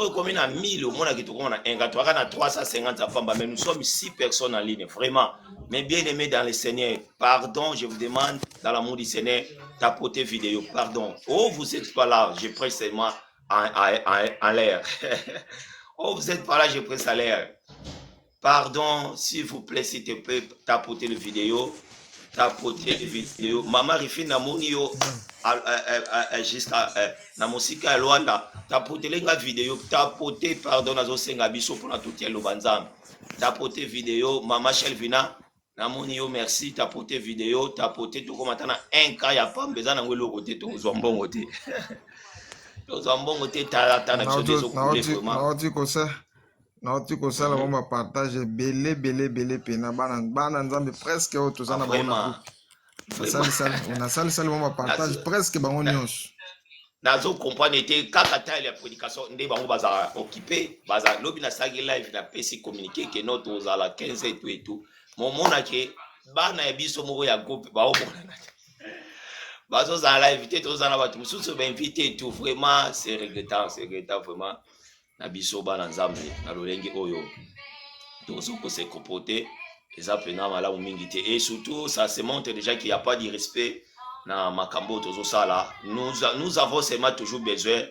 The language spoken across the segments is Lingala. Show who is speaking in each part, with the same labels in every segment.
Speaker 1: on commune à 1000 au monde qui on a un gâteau à 350 femmes, mais nous sommes 6 personnes en ligne, vraiment. Mais bien aimé dans le Seigneur, pardon, je vous demande, dans l'amour du Seigneur, tapotez vidéo, pardon. Oh, vous n'êtes pas là, je presse seulement en l'air. Oh, vous n'êtes pas là, je presse à l'air. Pardon, s'il vous plaît, s'il te plaît, tapoter le vidéo. Tapoter le vidéo. Maman Rifi namoni yo jusqu'à na musika ya Luanda. Tapoter la vidéo. Tapoter, pardon, nazo senga biso pour na tout le banzam. Tapoter vidéo. Maman Shelvina namoni yo merci. Tapoter vidéo. Tapoter tout comme atana un cas ya pas besoin d'ango le côté tout zombon côté. Tout zombon côté ta na biso des couler vraiment.
Speaker 2: Nauti kosala moma partage belé pena bana nzambe presque auto sana
Speaker 1: vraiment
Speaker 2: on a sali moma partage presque bango nyonso
Speaker 1: nazo comprendre était kaka ta la prédication ndé bango baza occupé baza lobi na sagi live na pesi communiquer que notre ozala 15 et tout momona ke bana ya biso moko ya groupe ba omona na bazo za live te to za na batu mususu ba invité tout vraiment c'est regrettant vraiment na biso bana nzambe na lolenge oyo tozo ko se comporter eza pena malamu mingi te et surtout ça se montre déjà qu'il y a pas de respect na makambo tozo sala nous avons seulement toujours besoin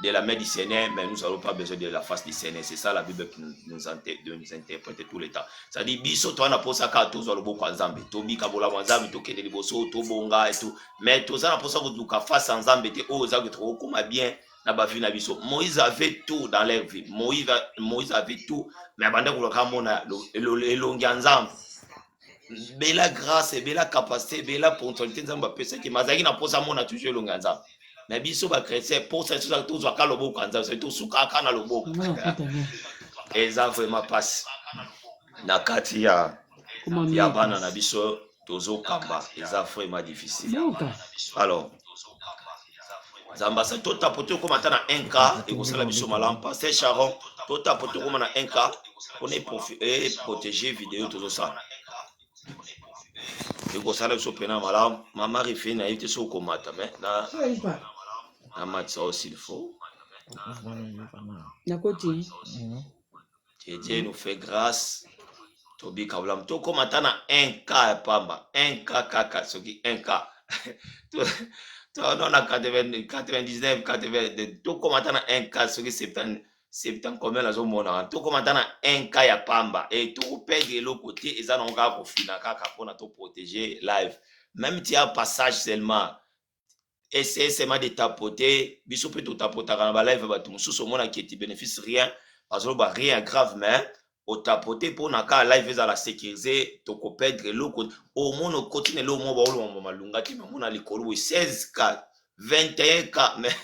Speaker 1: de la main du Seigneur mais nous n'avons pas besoin de la face du Seigneur. C'est ça la Bible qui nous interprète tout le temps. Ça dit biso to na posa ka tozo loboko nzambe to bika bola nzambe to kende liboso to bonga et tout mais toza na posa ko duka face nzambe te o za ko trop comme bien. Moïse avait tout dans leur vie. Moïse avait tout. Mais abanda kuloka mona elongi nzambe. Bela grâce, bela capacité, bela ponctualité nzambe pesa ki mazaki na posa mona toujours elongi nzambe. Mais biso ba chrétien pour ça tout zo ka loboko nzambe, c'est tout suka ka na loboko. Et ça vraiment passe. Na kati ya bana na biso tozo kamba, et ça vraiment difficile. Alors Zambasa tota poto comme atana 1K et kosala biso malampa c'est Sharon tota poto comme na 1K on est protéger vidéo tout ça et kosala biso pena malam maman Rifi na yite so komata mais na match aussi il faut
Speaker 3: na côté
Speaker 1: Dieu nous fait grâce tobi kablam to comme atana 1K pamba 1K kaka soki 1K on a 99, 80, tout comme attendre un cas, ce qui c'est comme la zone mona, tout comme attendre un cas ya pamba, et tout perdre de l'autre côté, et ça n'ont pas pour finir, pour nous protéger live. Même si un passage seulement, essayez seulement de tapoter, bisous peut tout tapoter dans la live, tout sous ce monde qui est bénéfice rien, parce que rien grave, mais au tapoter pour naka live à la sécuriser to ko perdre l'autre au moins au continue le mo ba lo malunga ti mais mona likolo 16K 21K mais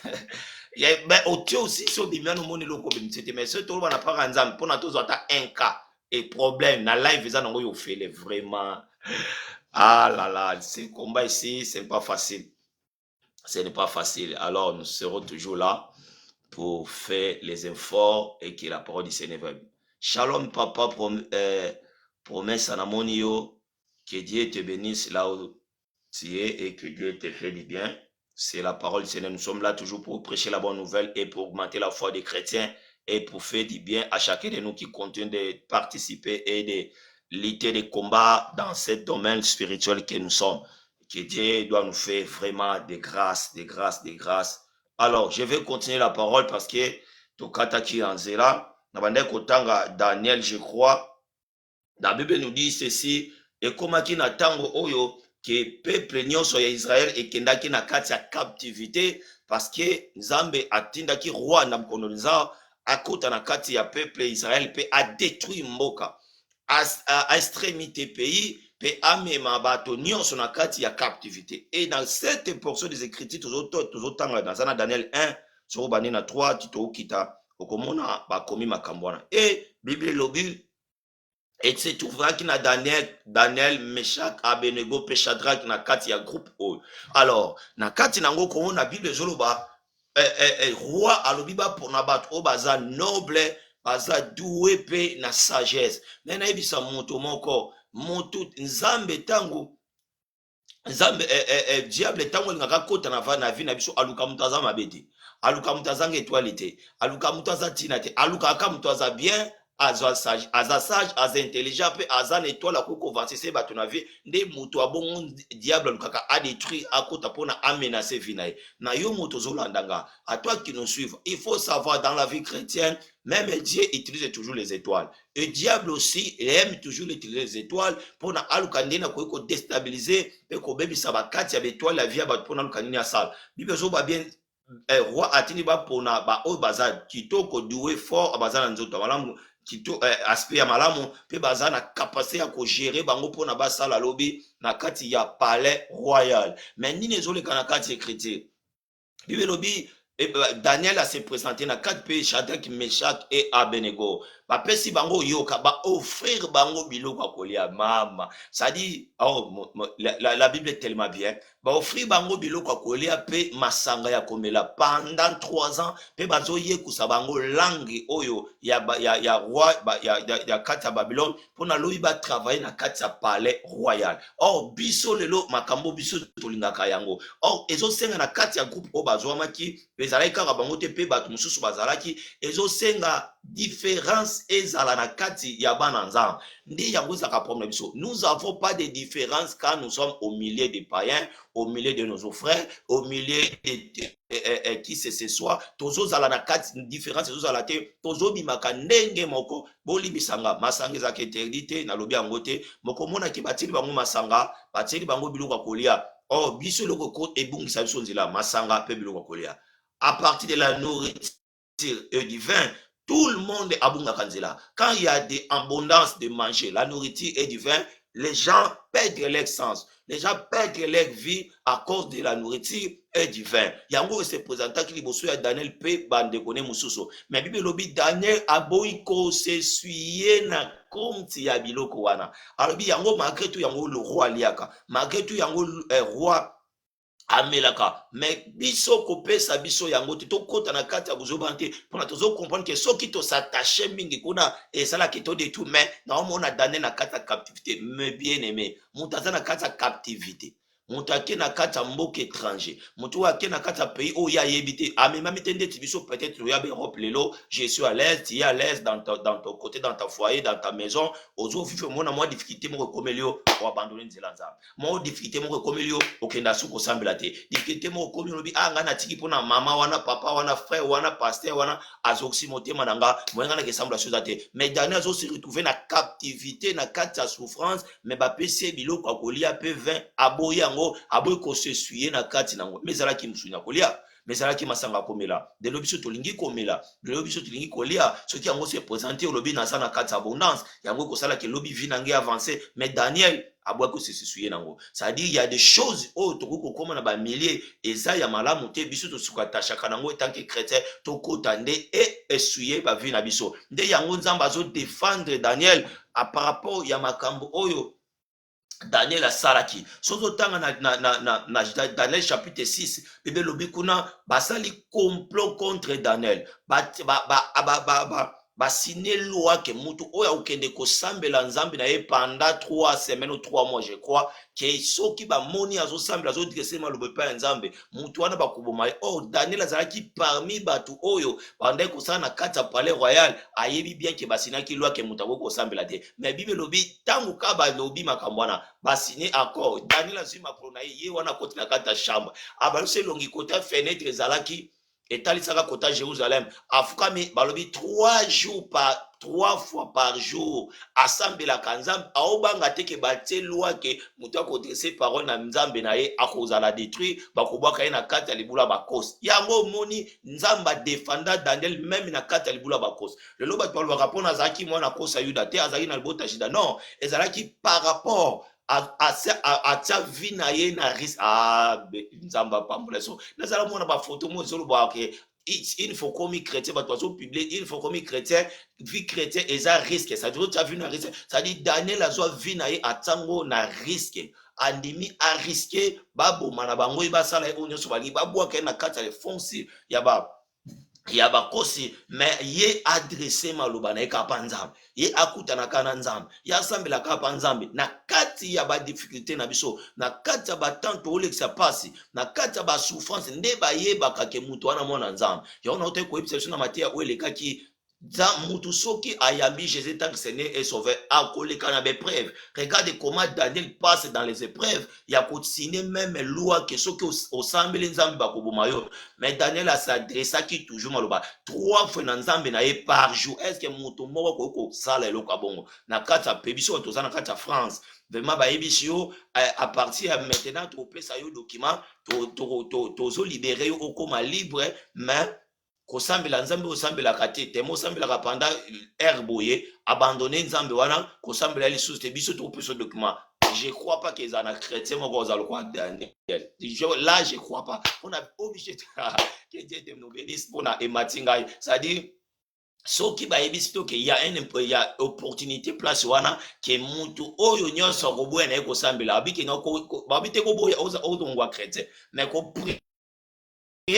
Speaker 1: il y a ben au tio aussi so bimiano moni loko benité mais ce to bana pas nzambe pour na to zota 1K et problème na live za nango yo fait vraiment ah là là c'est combat ici c'est pas facile, ce n'est pas facile. Alors nous serons toujours là pour faire les efforts et que la parole du Seigneur va. Shalom papa, promesse à Namonio, que Dieu te bénisse là où tu es et que Dieu te fait du bien. C'est la parole du Seigneur. Nous sommes là toujours pour prêcher la bonne nouvelle et pour augmenter la foi des chrétiens et pour faire du bien à chacun de nous qui continue de participer et de lutter des combats dans ce domaine spirituel que nous sommes. Que Dieu doit nous faire vraiment des grâces, des grâces, des grâces. Alors, je vais continuer la parole parce que Tokata qui en zéla. Daniel, je crois, la Bible nous dit ceci, et comme qui na tango oyo, que peuple nyonso ya Israël et kendaki na kati ya captivité, parce que Nzambe atindaki roi Nabucodonosor akota na kati ya peuple Israël pe a détruit mboka, a extrémité pays, pe amema bato nyonso na kati ya captivité. Et dans cette portion des Écritures, toujours dans Daniel 1, sur Banina 3, Tito Kita, okomona bakomi makambwana et Bible lobi et c'est tout vrai qui na Daniel Meshach Abednego pe Shadrach na kati ya groupe o. Alors na kati nango ko na Bible zoloba roi alobi ba pour na bato o baza noble baza doué pe na sagesse mais na ebisa moto moko moto nzambe tango nzambe diable tango ngaka kota na va na vie na biso aluka mutaza mabete aluka mutu azanga étoile te, aluka mutu aza tina te, aluka aka mutu aza bien, aza sage, aza intelligent, pe aza na étoile akoki kovansise bato na vie, nde mutu abongo diable alukaka adétruire akota mpona amenacer vie na ye. Na yo moto ozolanda nga, à toi qui nous suivre, il faut savoir dans la vie chrétienne, même Dieu utilise toujours les étoiles. Et diable aussi aime toujours utiliser les étoiles pour na aluka ndena ko déstabiliser pe ko bebisa bakati ya étoile la vie ya bato pona aluka nini ya sala. Bible zo ba bien roi atini ba pona ba o bazar kitoko doué fort bazana nzoto malamu kito aspect ya malamu pe bazana capacité ya ko gérer bango pona ba sala lobi na kati ya palais royal. Mais nini ezoleka na kati écriture. Bible lobi Daniel a se présenté na 4 pays, Shadrach, Meshach et Abednego. Bapesi bango yoka, ba offrir bango biloko akolia mama. Ça dit, oh, la Bible est tellement bien. Ba offrir bango biloko akolia pe masanga ya komela pendant 3 ans. Pe bazo yekusa bango langue oyo ya roi ya kati ya Babylone pour na loyi ba travailler na kati ya palais royal. Or biso lelo makambo biso tolingaka yango. Or ezo senga na kati ya groupe o bazwamaki ezalaki kaka bango te pe bato mosusu bazalaki ezosenga différence ezala na kati ya bana nzambe nde yango ezalaka problème na biso. Nous avons pas de différence quand nous sommes au milieu des païens, au milieu de nos frères, au milieu de qui ce soit tozozala na kati différence ezozala te tozobimaka ndenge moko bolibisanga masanga ezaka interdit nalobi yango te mokomonaki batili bango masanga batili bango biloko ya kolia. Or biso eloko ebungisa biso nzela masanga pe biloko ya kolia. À partir de la nourriture et du vin, tout le monde a bunga kanzela. Quand il y a des abondances de manger, la nourriture et du vin, les gens perdent leur sens. Les gens perdent leur vie à cause de la nourriture et du vin. Yango se présenta qui liboso ya Daniel pe bande kone mususo. Mais Bible lobi Daniel aboiko se suye na compte ya biloko wana. Alors yango malgré tout yango le roi liaka. Malgré tout yango roi amelaka. Mais biso kopesa biso yango te tokota na kati ya buzoba te pona tozo comprendre que soki to s'attacher mingi kuna esala ki to de tout mais na omona Daniel na kati ya captivité. Mais bien aimé mutaza na kati ya captivité, mutu ake na kati ya mboka étranger, mutu ake na kati ya pays oyo ayebi te amemami te ndeti biso peut-être oya Europe lelo je suis à l'aise, tu es à l'aise dans ton côté, dans ta foyer, dans ta maison ozo vivre mona mwa difficulté moko komelio o abandonner nzela nzambe mo difficulté moko komelio okenda suko sambela te difficulté moko komelio lobi anga na tiki pona mama wana papa wana frère wana pasteur wana azoksi motema nanga moyenga na kesambla chose te. Mais Daniel azo se retrouver na captivité na kati ya souffrance mais ba pese biloko akolia pe 20 aboya aboy ko se suye na kati nango mais ezalaki musunya kolia mais ezalaki masanga komela de lobi so tolingi komela de lobi so tolingi kolia soki yango se présenter olobi na sana kati abondance yango kosala ke lobi vie nange avancer. Mais Daniel aboy ko se suye nango. Ça dit il y a des choses oh toko koma na ba milliers eza ya malamu te biso to sukata chaka nango tant que chrétien to kota nde et essuyer ba vie na biso nde yango nzamba zo défendre Daniel à par rapport ya makambo oyo Daniel a salaki. Sozo tanga na Daniel chapitre 6, bébé lobi kuna basali complot contre Daniel. Signé loi que mutu oya ukende ko sambela nzambe na ye pendant 3 semaines ou 3 mois je crois que soki ba moni azo sambela azo dire sema lobe pa nzambe mutu wana bakuboma. Oh Daniel azalaki parmi batu oyo pendant ko sana kata palais royal ayebi bien que basinaki loi que mutu ko sambela te. Mais Bible lobi tangu ka ba lobi makambwana basine accord Daniel azima prona ye wana koti na kata chambre abalose longi kota fenêtre zalaki etalisaka kota Jérusalem afukami balobi 3 fois par jour asambelaka nzambe aobanga te ke batie loi ke mutu akodresse parole na nzambe na ye akozala détruire bakobwaka ye na kati ya libula bakosi yango omoni nzambe adefanda Daniel même na kati ya libula bakosi. Lelo bato balobaka mpona azalaki mwana kosa Yuda te azalaki na libota Juda non ezalaki par rapport atia vie na ye na risque nzamba pambola so nazala mona ba photo mo zolo ba ke il faut comme chrétien ba tozo publier il faut comme chrétien vie chrétien eza risque ça veut dire tu as vu na risque ça dit Daniel azwa vie na ye atango na risque andimi a risquer babo mana bango ba sala e onyo so bali babwa ke na kata le fonci ya ba ya bakosi me ye adresse maloba na ye kapa nzambe ye akutanaka na nzambe ye asambelaka kapa nzambe na kati ya badifficulté na biso na kati ya batante olekisa pasi na kati ya basouffrance nde bayebaka ke mutu wana mwana nzambe yango na ote koyebisa biso na mateya oyo elekaki mutu soki ayambi Jésus tant que Seigneur et Sauveur akoleka na bepreuve. Regarde comment Daniel passe dans les épreuves. Il a continué même loi que soki osambeli nzambe bakoboma yo. Mais Daniel s'adressa qui toujours maloba 3 fois na nzambe na ye par jour. Est-ce que mutu moko ko sala eloko bongo na kati ya pebiso toza na kati ya France. Vraiment bayebi yo à partir de maintenant to pesa yo document to libérer yo okoma libre mais kosambela nzambe osambelaka te temo osambelaka pendant ere boye abandonne nzambe wana kosambela lisusu te biso tokopesa document. Je crois pas qu'ils en a chrétien moko ozala kwa Daniel. Là je crois pas. On a obligé que Dieu te nous bénisse pour na ematinga. C'est-à-dire soki bayebisi to ke ya opportunité place wana ke mutu oyo nyonso akoboya na ye kosambela abiki na babite koboya ozongwa chrétien mais ko prier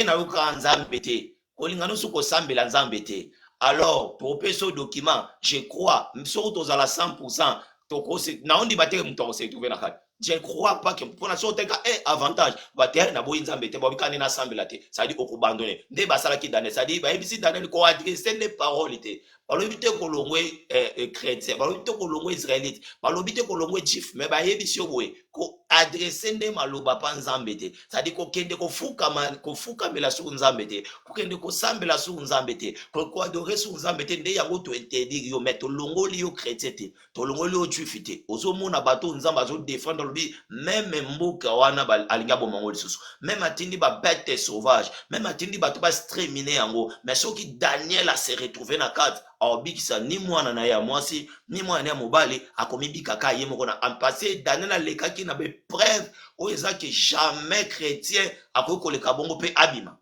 Speaker 1: na yo ka nzambe te kolingana so kosambela nzambe te. Alors topesa document je crois soki tozala 100% tokose naondi bateke mutu akosetrouve na kati. Je ne crois pas que pour la sorte avantage bater na boyi nzambe te babikani na sambela te ça dit okubandonner nde basala ki Daniel ça dit ba ebisi Daniel ko adresser les paroles te balobi te kolongwe chrétien balobi te kolongwe israélite balobi te kolongwe juif mais ba ebisi boye ko adresser nde maloba pa nzambe te ça dit ko kende ko fuka mela su nzambe te ko kende ko sambela su nzambe te ko adorer su nzambe te nde yango to interdire yo mais to longoli yo chrétien te to longoli yo juif te ozomona bato nzambe azo défendre même mboka wana alinga bomango lisusu même atindi ba bête sauvage même atindi bato ba exterminer yango mais soki Daniel a se retrouvé na carte aobikisa ni mwana na ya mwasi ni mwana ya mobali akomibika ka ye moko na passé Daniel alekaki na bepreuve oyo eza ke jamais chrétien akoki koleka bongo mpe abima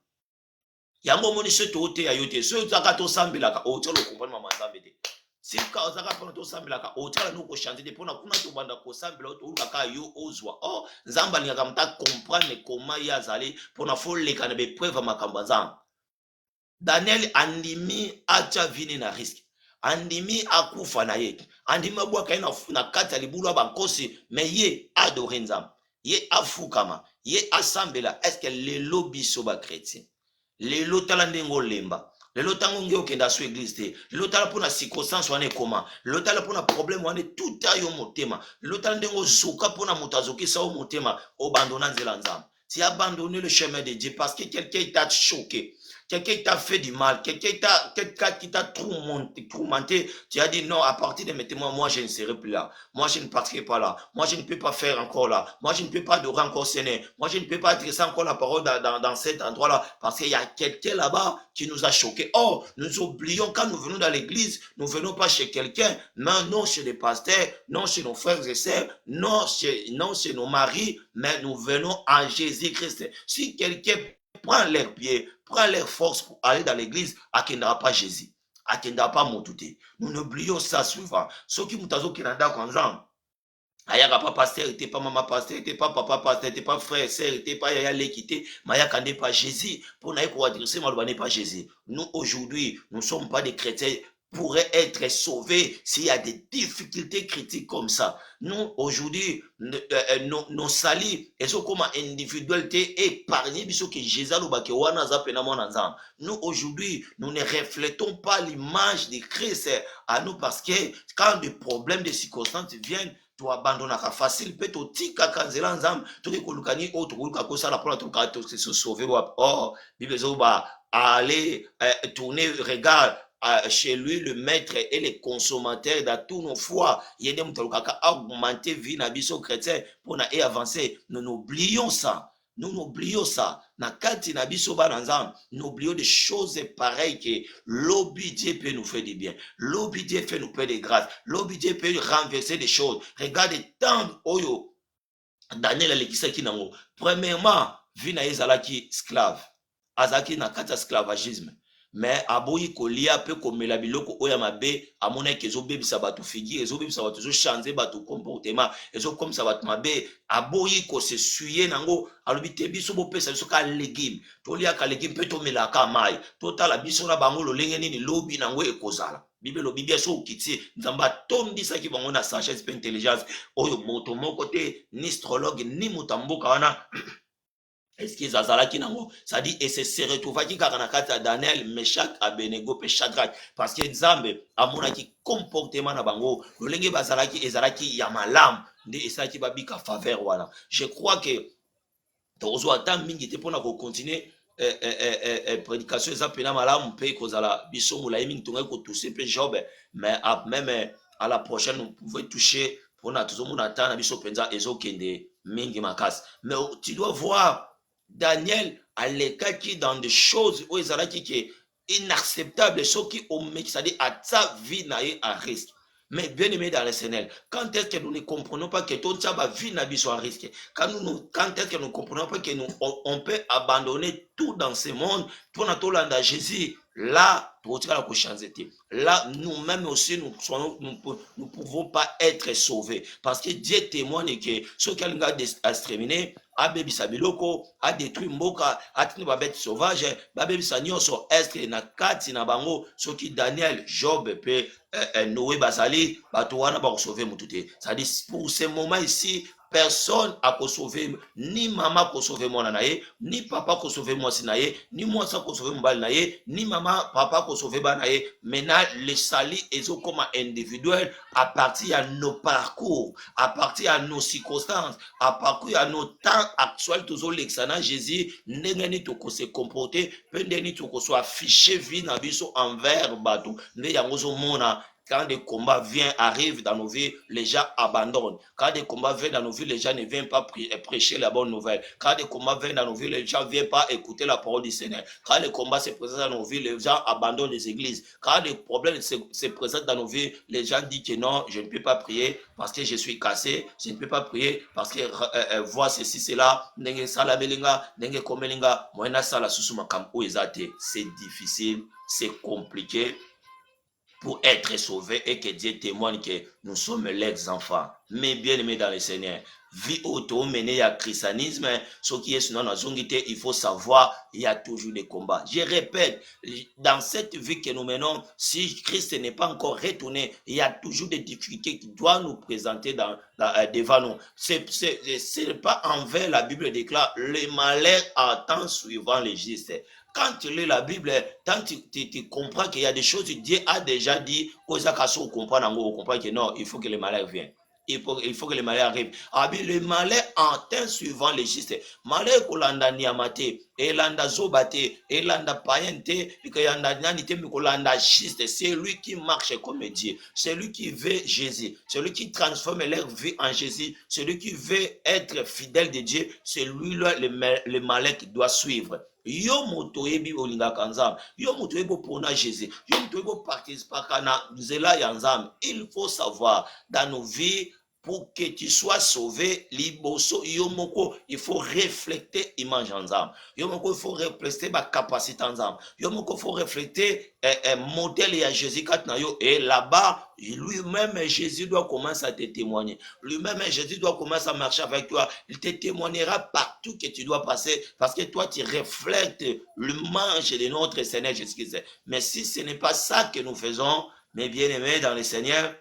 Speaker 1: yango moni so tote ya yo te so ozaka tosambelaka otolo comprendre mama nzambe te sika ozaka mpona tosambelaka otala no koshante te mpona kuna tobanda kosambela tolukaka yo ozwa nzambe alingaka muta comprendre koma ye azali mpona foleka na bepreuve ya makambo ya nzambe. Daniel andimi atia vini na riske andimi akufa na ye andimi abwaka ye na kati ya libulu ya bakosi me ye adore nzambe ye afukama ye asambela. Eske lelo biso bakretien lelo tala ndenge olemba lelo tango nge okenda so église te lelo tala mpona circonstance wana ekoma lelo tala mpona problème wana tuta yo motema lelo tala ndenge ozuka mpona moto azokisa yo motema obandona nzela nzambe. Tu as abandonné le chemin de Dieu parce que quelqu'un t'a choqué, quelqu'un t'a fait du mal, quelqu'un qui t'a tourmenté. Tu as dit non, à partir de maintenant, moi je ne serai plus là. Moi je ne partirai pas là. Moi je ne peux pas faire encore là. Moi je ne peux pas adorer encore Seigneur. Moi je ne peux pas adresser encore la parole dans cet endroit-là parce qu'il y a quelqu'un là-bas qui nous a choqués. Oh, nous oublions quand nous venons dans l'église, nous ne venons pas chez quelqu'un, non chez les pasteurs, non chez nos frères et sœurs, non chez nos maris, mais nous venons en Jésus-Christ. Si quelqu'un prend leurs pieds, prend leur force pour aller dans l'église, attendra pas Jésus, attendra pas Moutouté. Nous n'oublions ça souvent. Ceux qui m'ont qui n'ont pas ayaka pas pasteur, était pas maman pasteur, était pas papa pasteur, était pas frère, sœur, était pas yaya l'équité, mayaka n'est pas Jésus. Pour n'aller pour adresser malba n'est pas Jésus. Nous aujourd'hui, nous ne sommes pas des chrétiens pourraient être sauvés s'il y a des difficultés critiques comme ça. Nous, aujourd'hui, nos salis, et ce comme individualité épargnée, puisque Jésus nous, aujourd'hui, nous ne reflétons pas l'image de Christ à nous parce que quand des problèmes, des circonstances viennent, tu abandonnes facile, peut-être tika kanzela nzam, tu kolukani o tu koluka kosa la pour tu se sauver. Oh, Bible aller tourner regard chez lui le maître et le consommateur dans tous nos foi. Il y a des augmenter vie na biso chrétien pour na avancer. Nous n'oublions ça. Nous n'oublions ça. Na kati na biso bananzam, nous oublions des choses pareilles que l'obi Dieu peut nous faire du bien. L'obi Dieu peut nous faire des grâces. L'obi Dieu peut renverser des choses. Regardez tant oyo Daniel alekisa ki nango. Premièrement, vina ezalaki esclave. Azaki na kati esclavagisme. mais aboyi kolia pe komela biloko oya mabe amona ke ezobebisa bato figure ezobebisa bato ezochanger bato comportement ezokomisa bato mabe aboyi kosesuye nango alobi te biso bopesa biso ka légume toliaka légume mpe tomelaka mai totala biso na bango lolenge nini lobi nango ekozala bible lobi biso okiti nzambe atondisaki bango na sagesse mpe intelligence oyo moto moko te ni astrologue ni moto mboka wana est-ce qu'ils azalaki nango c'est-à-dire et se retrouvaki kaka na kati ya Daniel Meshach Abednego pe Shadrach parce que nzambe amonaki comportement na bango lolenge bazalaki ezalaki ya malamu nde esalaki babika faveur wana je crois que tozwa ata mingi te mpona kocontinue prédication eza pena malamu mpe kozala biso molai mingi tongaki kotouche mpe Job mais même à la prochaine on pouvait toucher mpona tozomona ata na biso mpenza ezokende mingi makasi mais tu dois voir Daniel alekaki dans des choses où ezalaki ke inacceptable soki omeki c'est-à-dire ata vie na ye à risque. Mais bien aimé dans le Seigneur, quand est-ce que nous ne comprenons pas que ton tchaba vie n'a pas à risque? Quand est-ce que nous ne comprenons pas que on peut abandonner tout dans ce monde pour notre land à Jésus? Là, là, nous-mêmes aussi, nous ne pouvons pas être sauvés. Parce que Dieu témoigne que ce qui a exterminé, a bébi sabiloko, a détruit mboka, a tenu babette sauvage, a bébi sa nyonso estre na kati na bango, ce qui Daniel, Job, pe Noé basali, batowana ba sauver mutute. C'est-à-dire pour ce moment ici, personne a sauvé, ni maman a sauvé mon naye, ni papa a sauvé moi sinaye, ni moi ça a sauvé mon bal naye, ni maman, papa a sauvé banaye. Maintenant, les salis sont comme individuels à partir de nos parcours, à partir de nos circonstances, à partir de nos temps actuels, toujours l'excellent Jésus, n'est pas se comporter, n'est pas soit affiché vie dans biso envers bateau, n'est pas mona. Quand des combats arrivent dans nos vies, les gens abandonnent. Quand des combats viennent dans nos vies, les gens ne viennent pas prêcher la bonne nouvelle. Quand des combats viennent dans nos vies, les gens ne viennent pas écouter la parole du Seigneur. Quand les combats se présentent dans nos vies, les gens abandonnent les églises. Quand des problèmes se présentent dans nos vies, les gens disent que non, je ne peux pas prier parce que je suis cassé. Je ne peux pas prier parce que voir ceci, cela. C'est difficile, c'est compliqué pour être sauvé et que Dieu témoigne que nous sommes l'ex-enfant. Mais bien aimé dans le Seigneur, vie auto menée à christianisme, ce qui est sinon il faut savoir, il y a toujours des combats. Je répète, dans cette vie que nous menons, si Christ n'est pas encore retourné, il y a toujours des difficultés qui doivent nous présenter devant nous. Ce n'est pas envers la Bible déclare, le malheur attend suivant les justes. Quand tu lis la Bible, quand tu comprends qu'il y a des choses que Dieu a déjà dit, on comprend que non, il faut que le malheur vienne. Il faut que le malheur arrive. Ah bien, le malheur entend suivant les justes. Malheur kolanda niamate, elanda zobate, elanda païente, puis yanda nanite kolanda juste. C'est lui qui marche comme Dieu. C'est lui qui veut Jésus. C'est lui qui transforme leur vie en Jésus. C'est lui qui veut être fidèle de Dieu. C'est lui le malheur qui doit suivre. Yo moto yebi olingaka nzambe, yo moto yebo pona Jésus, yo moto yebo participer kana nzela ya nzambe. Il faut savoir dans nos vies, pour que tu sois sauvé, liboso yomoko, il faut refléter image en nzambe. Yomoko, il faut refléter ma capacité en nzambe. Yomoko, il faut refléter modèle ya Jésus katnayo. Et là-bas, lui-même Jésus doit commencer à te témoigner. Lui-même Jésus doit commencer à marcher avec toi. Il te témoignera partout que tu dois passer, parce que toi tu reflètes l'image de notre Seigneur Jésus-Christ. Mais si ce n'est pas ça que nous faisons, mes bien-aimés dans le Seigneur,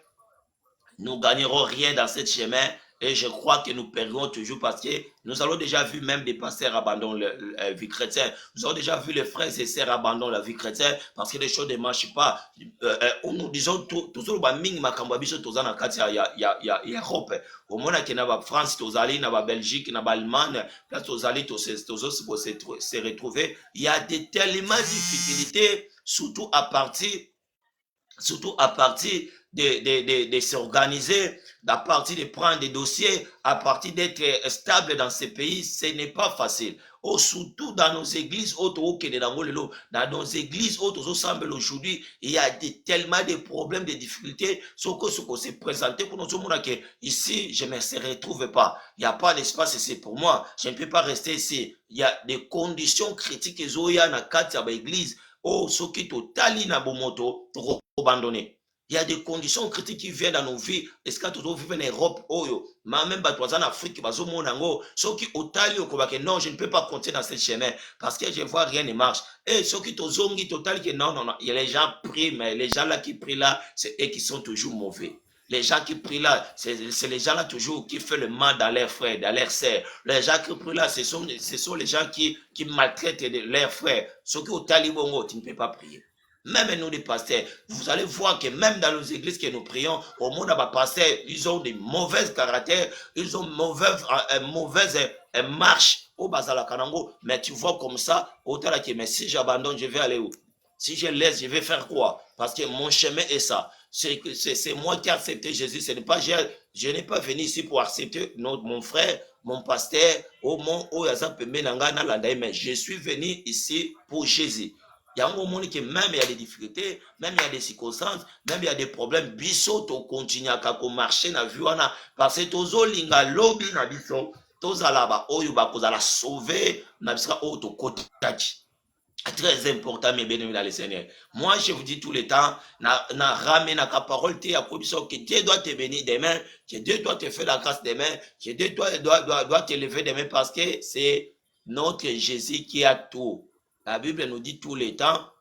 Speaker 1: nous ne gagnerons rien dans ce chemin et je crois que nous perdrons toujours parce que nous avons déjà vu même des pasteurs abandonner la vie chrétienne. Nous avons déjà vu les frères et sœurs abandonner la vie chrétienne parce que les choses ne marchent pas. Nous disons toujours que makambabiso tozana kati ya Europe. Au moins que na France, tozali na Belgique, na Allemagne, là tozali se retrouver. Il y a tellement de difficultés, surtout à partir de s'organiser, à partir de prendre des dossiers, à partir d'être stable dans ces pays, ce n'est pas facile. Oh, surtout dans nos églises, dans nos églises aujourd'hui, il y a tellement de problèmes, de difficultés, ce que s'est présenté pour nous que ici, je ne me retrouve pas. Il n'y a pas d'espace ici pour moi. Je ne peux pas rester ici. Il y a des conditions critiques dans l'église. oh soki totali na bomoto to abandonner. Il y a des conditions critiques qui viennent dans nos vies. Est-ce que tu vivre en Europe, même en Afrique, ceux qui otali non, je ne peux pas compter dans ce chemin parce que je vois rien ne marche. Et ceux qui tozongi total que non, il y a les gens prient, mais les gens là qui prient là, c'est eux qui sont toujours mauvais. Les gens qui prient là, c'est les gens là toujours qui font le mal dans leurs frères, dans leurs sœurs. Les gens qui prient là, ce sont les gens qui maltraitent leurs frères. Ceux qui otali bongo, tu ne peux pas prier. Même nous les pasteurs, vous allez voir que même dans nos églises que nous prions, au monde à pasteurs, ils ont des mauvais caractères, ils ont mauvaise marche au Bazala Kanango. Mais tu vois comme ça, autant que mais si j'abandonne, je vais aller où? Si je laisse, je vais faire quoi? Parce que mon chemin est ça. C'est moi qui ai accepté Jésus. Ce n'est pas je n'ai pas venu ici pour accepter mon frère, mon pasteur, mais je suis venu ici pour Jésus. Il y a un moment que même il y a des difficultés, même il y a des circonstances, même il y a des problèmes. Biso to continue à marcher na vie wana parce que tozo linga lobby na biso tozala ba oyo ba kozala sauver na bisika oyo to kotaki. Très important, mes bien-aimés dans le Seigneur. Moi, je vous dis tout le temps, na ramené na parole te que Dieu doit te bénir demain, que Dieu doit te faire la grâce demain, que Dieu doit te lever demain parce que c'est notre Jésus qui a tout. La Bible nous dit tout le temps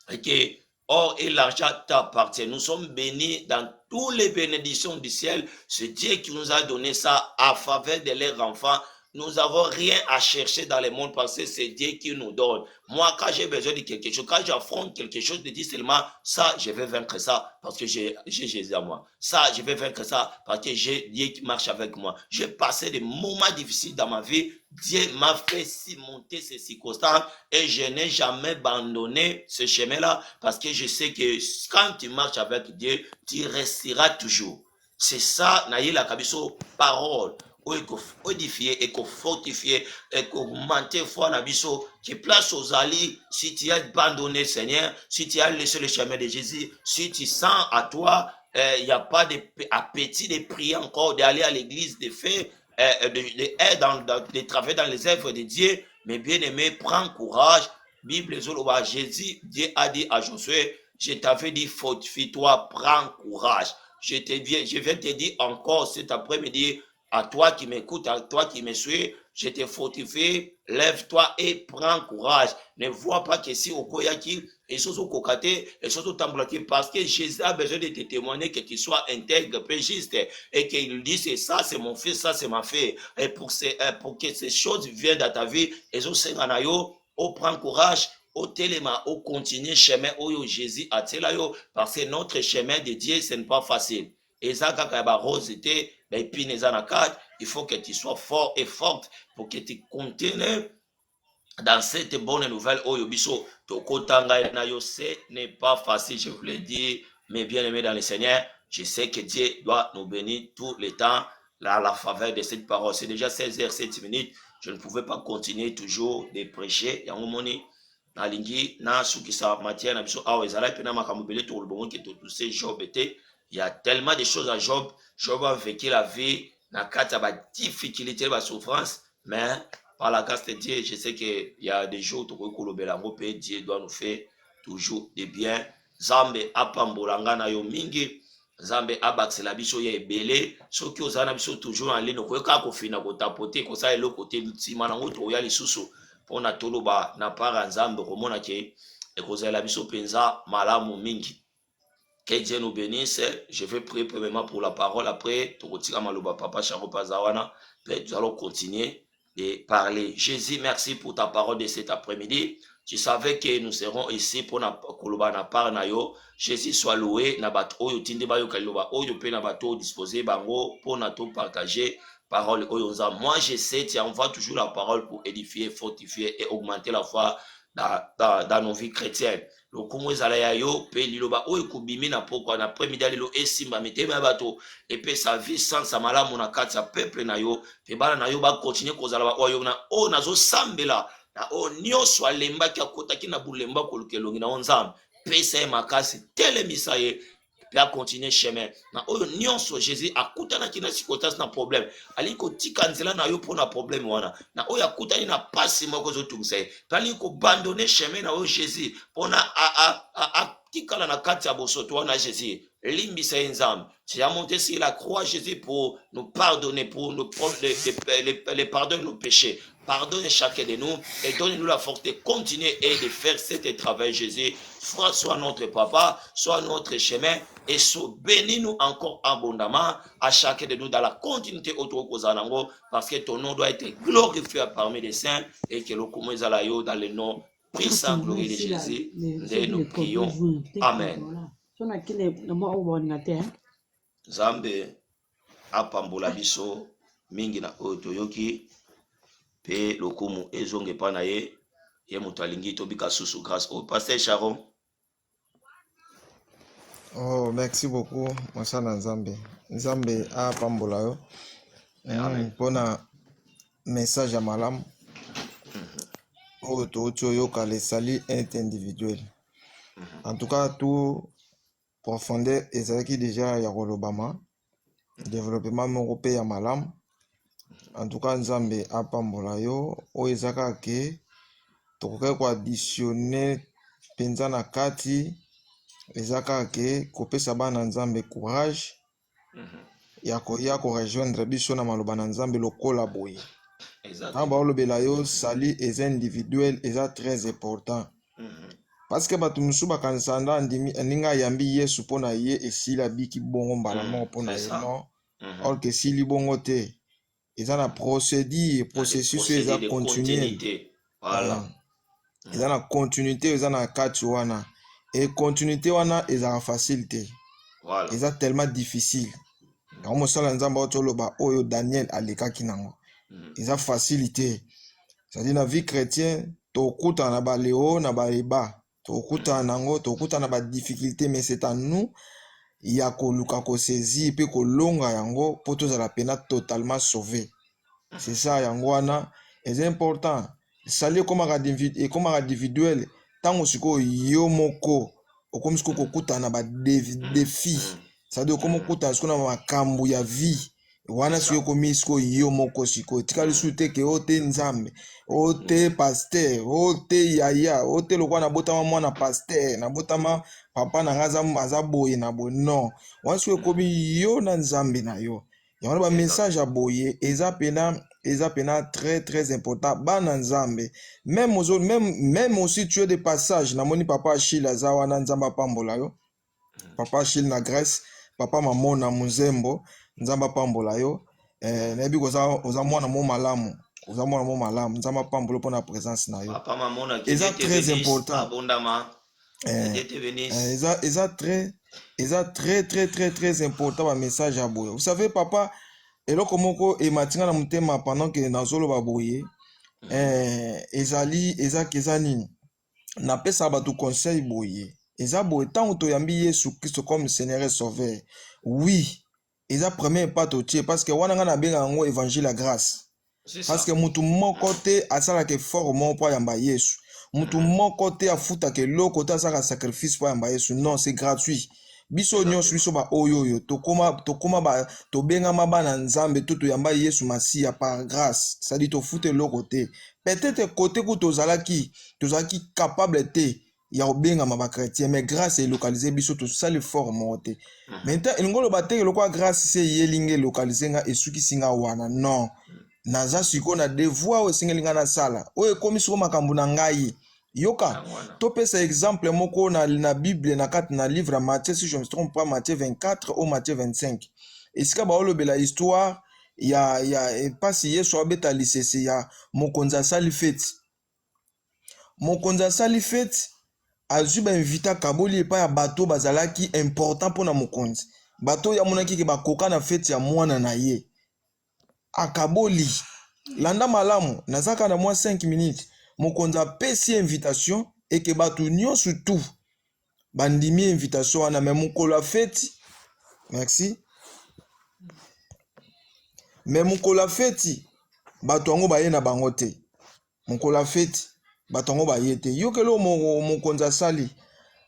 Speaker 1: que or et l'argent t'appartient. Nous sommes bénis dans toutes les bénédictions du ciel. C'est Dieu qui nous a donné ça à faveur de leurs enfants. Nous n'avons rien à chercher dans le monde parce que c'est Dieu qui nous donne. Moi, quand j'ai besoin de quelque chose, quand j'affronte quelque chose, je dis seulement, ça, je vais vaincre ça parce que j'ai Jésus à moi. Ça, je vais vaincre ça parce que j'ai Dieu qui marche avec moi. J'ai passé des moments difficiles dans ma vie. Dieu m'a fait surmonter ces circonstances et je n'ai jamais abandonné ce chemin-là parce que je sais que quand tu marches avec Dieu, tu resteras toujours. C'est ça, naïe la kabiso, parole. Édifier et fortifier et augmenter foi na biso qui place aux alliés. Si tu as abandonné Seigneur, si tu as laissé le chemin de Jésus, si tu sens à toi il n'y a pas d'appétit de prier encore, d'aller à l'église, de faire de travailler dans les œuvres de Dieu, mais bien aimé, prends courage. Bible Zoloba, Jésus, Dieu a dit à Josué, je t'avais dit fortifie-toi, prends courage. Je viens te dire encore cet après-midi, à toi qui m'écoutes, à toi qui me suis, je te fortifie, lève-toi et prends courage. Ne vois pas que si au Koyaki, et surtout Kokate, et surtout Tamblaki, parce que Jésus a besoin de te témoigner que tu sois intègre, juste, et qu'il dise c'est ça, c'est mon fils, ça, c'est ma fille. Et pour que ces choses viennent dans ta vie, et surtout, on prend courage, au téléma, au continue chemin, où Jésus a telayo, parce que notre chemin de Dieu, ce n'est pas facile. Et ça, quand il y a rose, il faut que tu sois fort et forte pour que tu continues dans cette bonne nouvelle. Oyobiso, Tokotanga Nayo, ce n'est pas facile, je vous l'ai dit, mais bien aimé dans le Seigneur, je sais que Dieu doit nous bénir tout le temps à la faveur de cette parole. C'est déjà 16h07. Je ne pouvais pas continuer toujours de prêcher. Il y a un moment na lingi na sukisa matière na biso awa ezala pe na makambo belé to lebongo ke to touser Job était. Il y a tellement de choses à Job. Job a vécu la vie na kata ba difficulté ba souffrance, mais par la grâce de Dieu, je sais qu'il y a des jours où Dieu doit nous faire toujours des biens. Zambe apambolanga na yo mingi, Zambe abaksela biso ye ebele, soki ozana biso toujours en ligne koyoka kofina ko tapoter ko sa elo côté ntima na ngoto ya lisusu pona toloba na para Nzambe komona ke ekozela biso penza malamu mingi. Que Dieu nous bénisse. Je vais prier premièrement pour la parole. Après, Papa Charo Pazawana, nous allons continuer de parler. Jésus, merci pour ta parole de cet après-midi. Tu savais que nous serons ici pour na part na yo. Jésus soit loué. Na bato oyo tinde ba yo kaloba oyo pe na bato disposer bango pour na to partager parole oyo nza. Moi je sais tu envoies toujours la parole pour édifier, fortifier et augmenter la foi dans nos vies chrétiennes. Le Congo ezala yo pe liloba oyo kubimi na poko na après-midi lelo esimba mitema bato et pe sa vie sans sa malamu na kati ya peuple na yo pe bana na yo ba continuer kozala ba oyo na o nazo sambela na o nyonso alemba ki akotaki na bulemba kolukelongi na Nzambe pe sa makasi telemisa ye puis à continuer chemin. Na oyo nyonso Jésus akutana na circonstance na problème. Ali ko tika nzela na yo pour na problème wana. Na oyo akutani na pasi moko zo tungisa. Puis ali ko abandonner chemin na oyo Jésus pour na tikala na kati ya bosoto wana Jésus. Limbisa nzambe. Tu as monté sur la croix Jésus pour nous pardonner, pour nous prendre les pardons de nos péchés. Pardonne chacun de nous et donne-nous la force de continuer et de faire cet travail, Jésus. Soit notre papa, soit notre chemin et bénis-nous encore abondamment à chacun de nous dans la continuité autour de Zanango parce que ton nom doit être glorifié parmi les saints et que le Kumezalayo dans le nom puissant glorieux de Jésus. Nous prions. Amen. Zambe apambola biso mingi na otoyoki. Pe lokumu ezonge pa na ye mutu alingi tobika susu grâce au pasteur Sharon.
Speaker 2: Oh, merci beaucoup Mosala Nzambe. Nzambe apambola yo. Pona message ya malamu. Oyo yoka le sali est individuel. En tout cas, tout profondeur ezalaki déjà ya kolobama. Développement moko pe ya malamu. En tout cas, Nzambe apambola yo oyo ezaka ke tokoki ko additionner penza na kati ezaka ke kopesa bana Nzambe courage ya ko rejoindre biso na maloba na Nzambe lokola boye. Exactement. Ba olobela yo sali est individuel eza très important. Parce que batu musu bakansanda ndinga yambi Yesu pona ye esila biki bongo mbala moko pona ye non. Or que sili bongo te ils ont la procédure, processus, ils ont continuité. Voilà. Ils ont la continuité, ils ont la katuana. Et continuité, ils ont la facilité. Voilà. Ils ont tellement difficile. Comme ça, les gens ont Daniel aleka kinango. Ils ont facilité. C'est-à-dire, dans la vie chrétienne, tu as na ba léo, na ba eba. Tu as na ba difficulté, mais c'est à nous. Il y a koluka ko saisi pe ko longa yango poto za la pena totalement sauvé. C'est ça yango wana est important. Sali comme individuel tango siko yo moko okomi siko kokuta na ba défi. Ça dit comme kokuta siko na makambo ya vie. Wana siko komi siko yo moko siko tikali sute ke ote Nzambe, ote pasteur, ote yaya, ote lokwa na botama mwana pasteur, na botama papa na ngaza azaboye na bo non. Wana siko komi yo na Nzambe na yo. Yango ba message à boye eza pena très très important bana Nzambe. Même aussi tu as des passages na moni papa Achille azawa na Nzamba pambola yo. Papa Achille na Grèce, papa Mamo na Muzembo Nzamba pambola yo. Nebi oza mwana mo malamu. Oza mwana mo malamu Nzamba pambola pona présence na yo. Papa Mamo na eza très important abondamment. Eza très important ba message à boye. Vous savez papa eloko moko e matinga na mutema pendant que nazolo ba boye eza nini na pesa ba tu conseil boye eza boye tant to yambi Yesu Christ comme Seigneur et Sauveur. Oui, eza premier pas to tie parce que wana nga na benga ngo évangile la grâce. Parce que mutu moko te asala ke fort mon po yamba Yesu. Mutu moko te afuta ke loko ta saka sacrifice po yamba Yesu. Non, c'est gratuit. Biso nyonso biso ba oyoyo tokoma ba tobenga mabana Nzambe to yamba Yesu Masia par grâce. Ça dit to fute loko te. Peut-être côté ku tozalaki capable te ya obenga maba chrétien mais grâce est localisée biso to sali fort monte. Maintenant ngolo bateke lokwa grâce c'est yelinge localiser nga esuki singa wana non. Naza siko na devoir o singelinga na sala. O ekomi siko makambo na ngai. Yoka, topesa exemple moko na Bible na kat na livre à Matthieu si je me trompe pas Matthieu 24 ou Matthieu 25. Et sika ba olobela histoire ya pas si Yesu abeta lisese ya mokonza sali fête. Mokonza sali fête azuba invita kaboli pa ya bato bazalaki important pona mokonzi. Bato ya monaki ke bakoka na fête ya mwana na ye. Akaboli landa malamu nazaka na moi 5 minutes. Mokonza pesi invitation et que batu nyon surtout bandimi invitation wana mais mokolo la fête merci mais mokolo la fête batu ngo baye na bango te mokolo la fête batu ngo baye te yokelo mokonza sali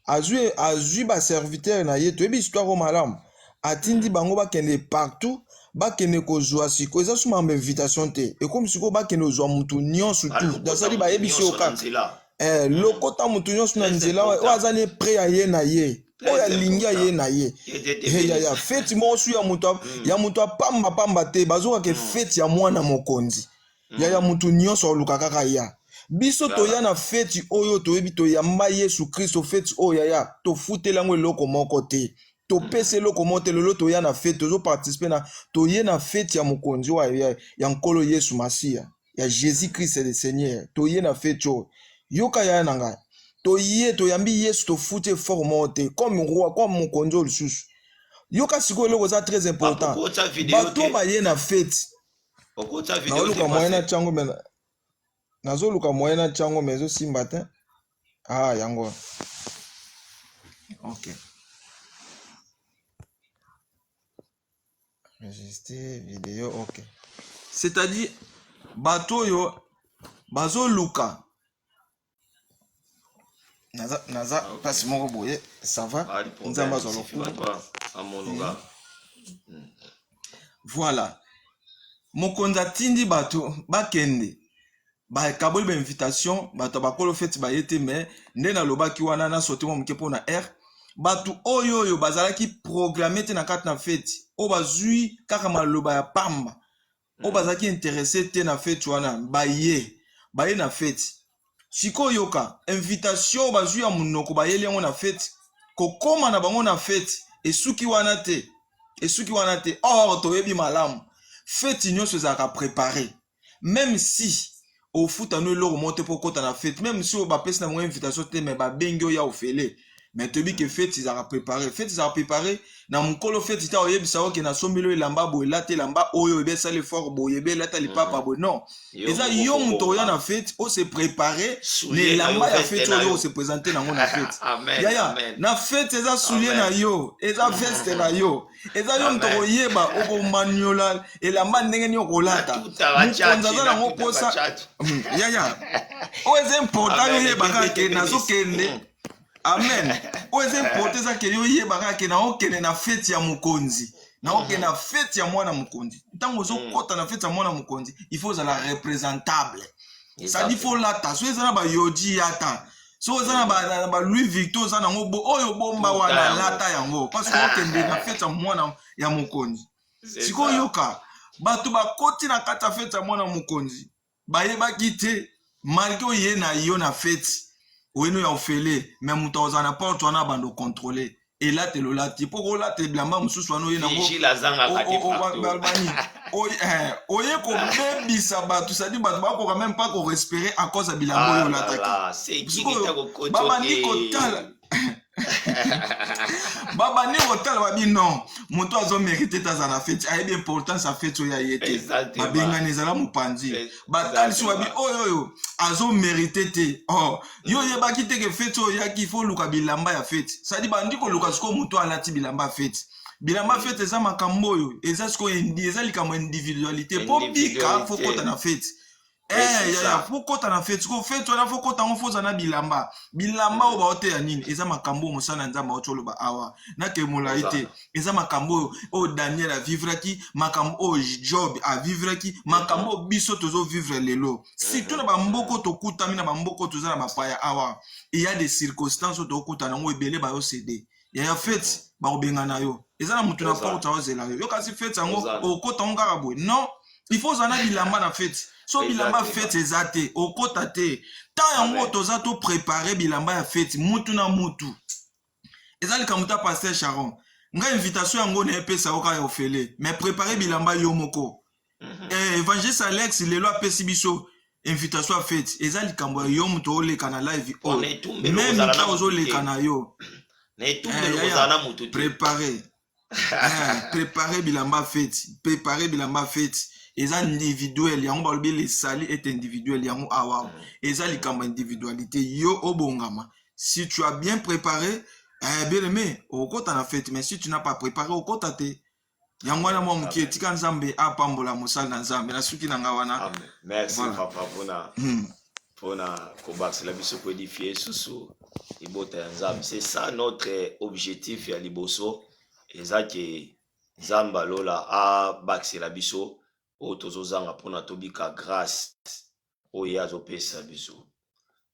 Speaker 2: azui ba serviteur na ye to ebi histoire au malam atindi bango bakende partout bakende kozwa siko eza suma invitation te et comme siko bakende ozwa mutu nyonso tout dasali ba yebi sio ka lokota mutu nyonso na nzela o azali prêt à ye na ye o ya lingi ye na ye ya fête mo su ya mutu pamba te bazoka ke fête ya mwana mokonzi ya mutu nyonso oluka kaka ya biso toya na feti oyo toyebi toyamba Yesu Kristo feti oyo ya tofutelango eloko moko te topesa eloko moko te lelo toya na feti tozo participer na toye na feti ya mokonzi wa ya nkolo Yesu Masia ya Jésus Christ le Seigneur toye na feti oyo yoka ya na ngai toye toyambi Yesu tofute fort moko te comme roi comme mokonzi oyo lisusu yoka siko eloko za très important bato baye na feti naoluka moyena chango mena nazoluka moyena chango mezo simba te yango ok enregistrer vidéo ok c'est-à-dire bato yo bazoluka naza pasi moko boye ça va nzamba zolo voilà mokonzi atindi bato bakende bakaboli ba invitation bato bakolo feti bayete mais nde na lobaki wana na sote mo mke pona bato oyo bazalaki programmer te na kati na feti o bazui kaka maloba ya pamba o bazalaki intéressé te na feti wana baye na feti siko yoka invitation bazui ya munoko bayeli yango na feti kokoma na bango na feti esuki wana te or toyebi malamu feti nyonso ezalaka préparé même si au foot anu eloko monte po kota na fête même si o bapesi na mwa invitation te mais babengi oya ofele mais tobi ke fête izaka préparé na mukolo fête ta oyebisa oke na sombelo elamba bo elate elamba oyo ebesa le fort bo yebela ta lipapa bo non eza yo muto oya na fête o se préparer ne lamba ya fête oyo se présenter nango na fête ya na fête eza soulier na yo eza veste na yo eza yo muto oyeba oko maniola elamba ndenge ni okolata mukonza za nango posa ya o eza important yo yebaka ke nazokende amen o eza important za ke yo yebaka ke na okende na fête ya mokonzi na okende na fête ya mwana mokonzi ntango ozokota na fête ya mwana mokonzi il faut za la représentable ça dit faut lata so eza na ba yoji yata so eza na ba Louis Vuitton za nango oyo bomba wana lata yango parce que okende na fête ya mwana ya mokonzi siko yoka bato bakoti na kata fête ya mwana mokonzi bayebaki te malgré oye na yo na fête oyeno ya ofele mais muto ozana porte wana bando contrôler elate lolati poko late blamba mususu wana oye nango oye ko bebisa bato sadi bato bakoka même pas ko respirer à cause ya bilamba oyo lataki babandi kotala babandi kotala babi non moto azo mérité taza na fête ayebi importance ya fête oyo ayete babengani ezala mopanzi batalisi babi oyo azo mérité te yo yebaki te ke fête oyo yaki fo luka bilamba ya fête sadi bandi koluka siko moto alati bilamba fête bilamba fête eza makambo oyo eza siko eza likambo individualité po bika fo kota na fête faut kota na fête ko fête wana faut kota ngo foza na bilamba o baote ya nini eza makambo mosana nzamba otolo ba awa na ke molaite eza makambo o Daniel a vivre ki makambo o Job a vivre ki makambo biso tozo vivre lelo si tout na ba mboko to kuta mina ba mboko toza na mapaya awa il y a des circonstances to kuta na ngo ebele ba yo cédé ya fête ba obenga na yo eza na mutu na porte ozela yo kasi fête yango o kota ngaka boy non il faut zana bilamba na fête so bilamba fête ezate okota te ta yango toza to préparer bilamba ya fête mutu na mutu ezali kamuta pasteur Sharon nga invitation yango na epesa oka ya ofele mais préparer bilamba yo moko évangéliste Alex lelo apesi biso invitation à fête ezali kambo yo mutu oleka na live même ta ozoleka na yo préparer bilamba fête eza individuel yango balobi le sali est individuel yango awa eza likambo individualité yo obongama si tu as bien préparé bien aimé okota na fête mais si tu n'as pas préparé okota te yango wana mwa mokie tika nzambe apambola mosala na nzambe na suki na nga wana
Speaker 1: merci papa pona kobakisela biso koedifier susu libota ya nzambe. C'est ça notre objectif ya liboso, eza ke nzamba lola a bakisela biso oyo tozozanga mpona tobika grâce oyo ye azopesa biso,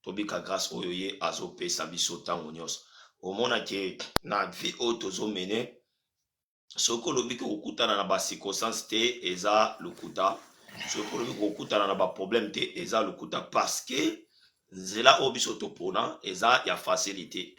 Speaker 1: tobika grâce oyo ye azopesa biso ntango nyonso. Omona ke na vie oyo tozomene, soki olobi kokutana na bacirconstance te eza lokuta, soki olobi kokutana na baproblème te eza lokuta, parce que nzela oyo biso topona eza ya facilité.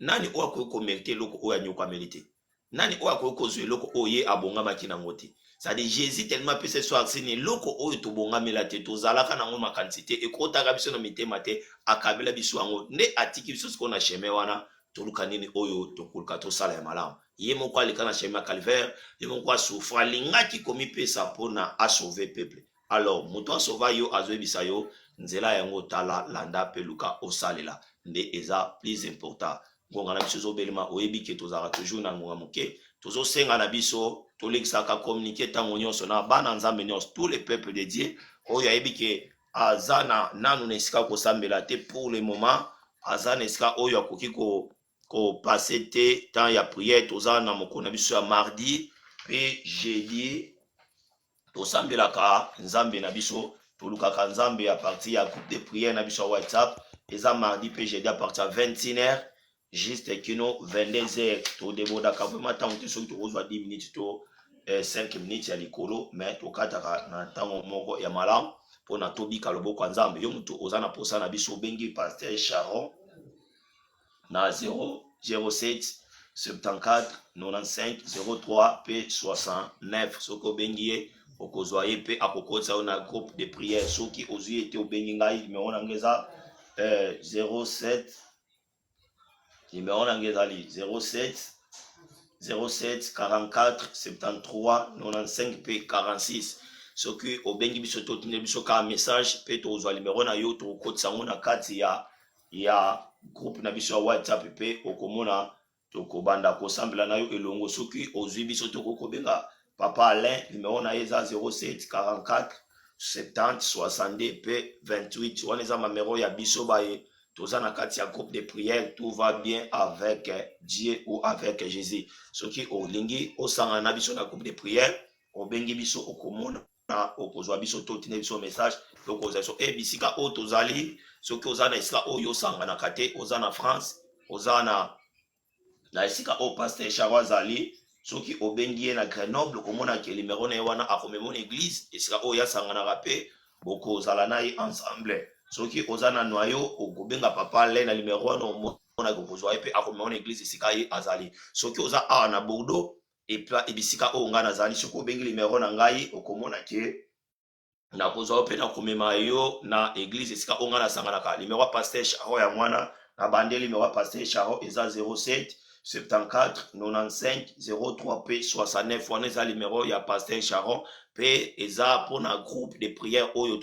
Speaker 1: Nani oyo akoki komerite eloko oyo anyokwameli te? Nani oyo akoki kozwa eloko oyo ye abongamaki nango te? C'est-à-dire Jésus tellement pesa so aksini eloko oyo tobongamela te tozalaka nango makanisi te, ekotaka biso na mitema te, akabela biso yango nde atiki biso sikoyo na chemin wana toluka nini oyo tokoluka tosala ya malamu. Ye moko aleka na chemin ya calvaire, ye moko asouffre, alingaki komipesa mpona asauve peuple. Alors moto asauva yo azoyebisa yo nzela yango tala landa pe luka osalela nde eza plus important. Ngonga na biso ezobelema oyebi ke tozalaka toujours na ngonga moke, tozosenga na biso tolekisaka communiquer ntango nyonso na bana nzambe nyonso, tous les peuples de Dieu oyo ayebi ke aza na nanu na esika kosambela te pour le moment, aza na esika oyo akoki kopase te temps ya prière. Toza na mokolo na biso ya mardi pe jeudi tosambelaka nzambe na biso, tolukaka nzambe à partir ya groupe de prière na biso ya WhatsApp. Eza mardi pe jeudi à partir ya 21h juste kino 22h todebodaka vraiment ntango te soki tokozwa 10 minutes to 5 minutes ya likolo, mais tokataka na ntango moko ya malamu mpona tobika loboko ya nzambe. Yo moto oza na posa na biso obengi Pasteur Sharon na 007 74 95 03 p 69. soki obengi ye okozwa ye pe akokotisa yo na groupe de prière. Soki ozwi ete obengi ngai, numero nange eza 07 numero nange ezali 07 44 73 95 p 46. soki obengi biso totinde biso ka message pe tozwa numero na yo tokotisa yango na kati ya groupe na biso ya WhatsApp pe okomona tokobanda kosambela na yo elongo. Soki ozwi biso tokokobenga Papa Alain, numero na ye eza 07 44 70 62 p 28. wana eza mamero ya biso baye toza na kati ya groupe de prière. Tout va bien avec Dieu ou avec Jésus. Soki olingi osanga na biso na groupe de prière, obengi biso okomona okozwa biso totine biso message tokozwa so bisika oyo tozali. Soki oza na esika oyo osanganaka te, oza na France, oza na esika oyo Pasteur Sharon azali, soki obengi ye na Grenoble okomona ke numero na ye wana akomemona église esika oyo yasanganaka pe bokozala na ye ensemble. Soki oza na Noyo okobenga Papa Alain na numero wana omona kokozwa ye pe akomemona église esika ye azali. Soki oza awa na Bordeaux ebisika oyo ngai nazali, soki obengi numero na ngai okomona ke nakozwa yo pe nakomema yo na église esika oyo ngai nasanganaka. Numero ya Pasteur Sharon ya mwana na bandeli, numero ya Pasteur Sharon eza 07 74 95 03 p 69. wana eza numero ya Pasteur Sharon pe eza mpona groupe de prière oyo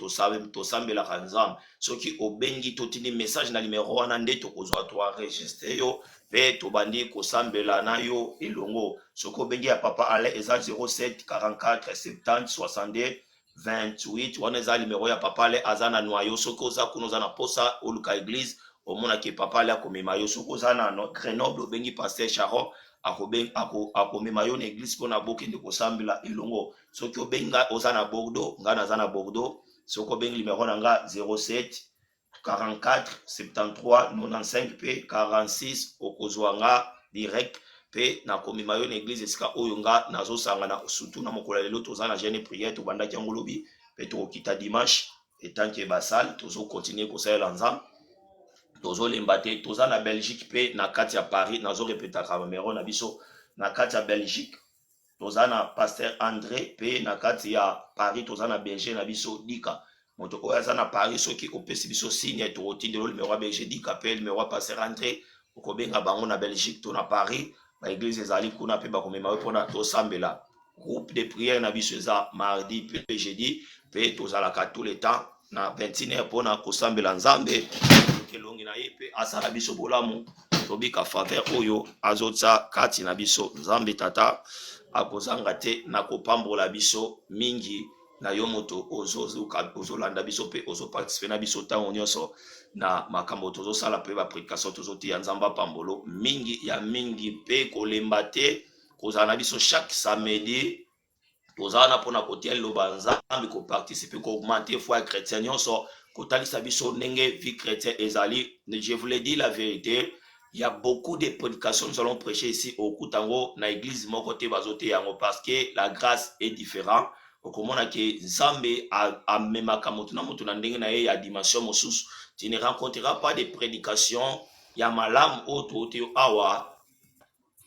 Speaker 1: tosambelaka nzambe. soki obengi totindi message na numero wana nde tokozwa toenregistre yo pe tobandi kosambela na yo elongo. soki obengi ya Papa Alain eza 07 44 70 62 28. wana eza numero ya Papa Alain aza na Noyo. soki oza kuna oza na posa oluka église omona ke Papa Alain akomema yo. soki oza na Grenoble obengi Pasteur Sharon akomema yo na église mpona bokende kosambela elongo. soki obengi oza na Bordeaux, ngai naza na Bordeaux, soki obengi numero na nga 07 44 73 95 p 46 okozwa nga direct pe nakomema yo na église esika oyo nga nazosangana. surtout na mokolo lelo toza na jeune prière tobandaki yango lobi pe tokokita dimanche etanke basale tozokontinue kosalela nzambe tozolemba te. toza na Belgique pe na kati ya Paris, nazorepetaka mamero na biso na kati ya Belgique toza na Pasteur André pe na kati ya Paris toza na berger na biso Dika. moto oyo aza na Paris soki opesi biso signe tokotindela numero ya berger Dika pe numero ya Pasteur André okobenga bango na Belgique to na Paris. baeglise ezali kuna pe bakomema yo mpona tosambela. groupe de prière na biso eza mardi pe jeudi pe tozalaka tout le temps na 21h mpona kosambela nzambe elongi na ye pe asala biso bolamu tobika faveur oyo azotsa kati na biso. nzambe tata akozanga te na kopambola biso mingi na yo moto ozolanda biso mpe ozoparticipe na biso ntango nyonso na makambo tozosala mpe baprédication tozotia nzambe apambolo mingi ya mingi mpe kolemba te kozala na biso chaque samedi tozala na mpona kotia liloba nzambe koparticipe koaugmente foi ya chrétien nyonso kotalisa biso ndenge vie chrétien ezali. Je vous le dis la vérité, il y a beaucoup de prédications nous allons prêcher ici au Kutango na église moko te bazote yango parce que la grâce est différente. Okomona ke nzambe amemaka motu na motu na ndenge na ye ya dimension mosusu. Tu ne rencontreras pas de prédications ya malamu oyo te awa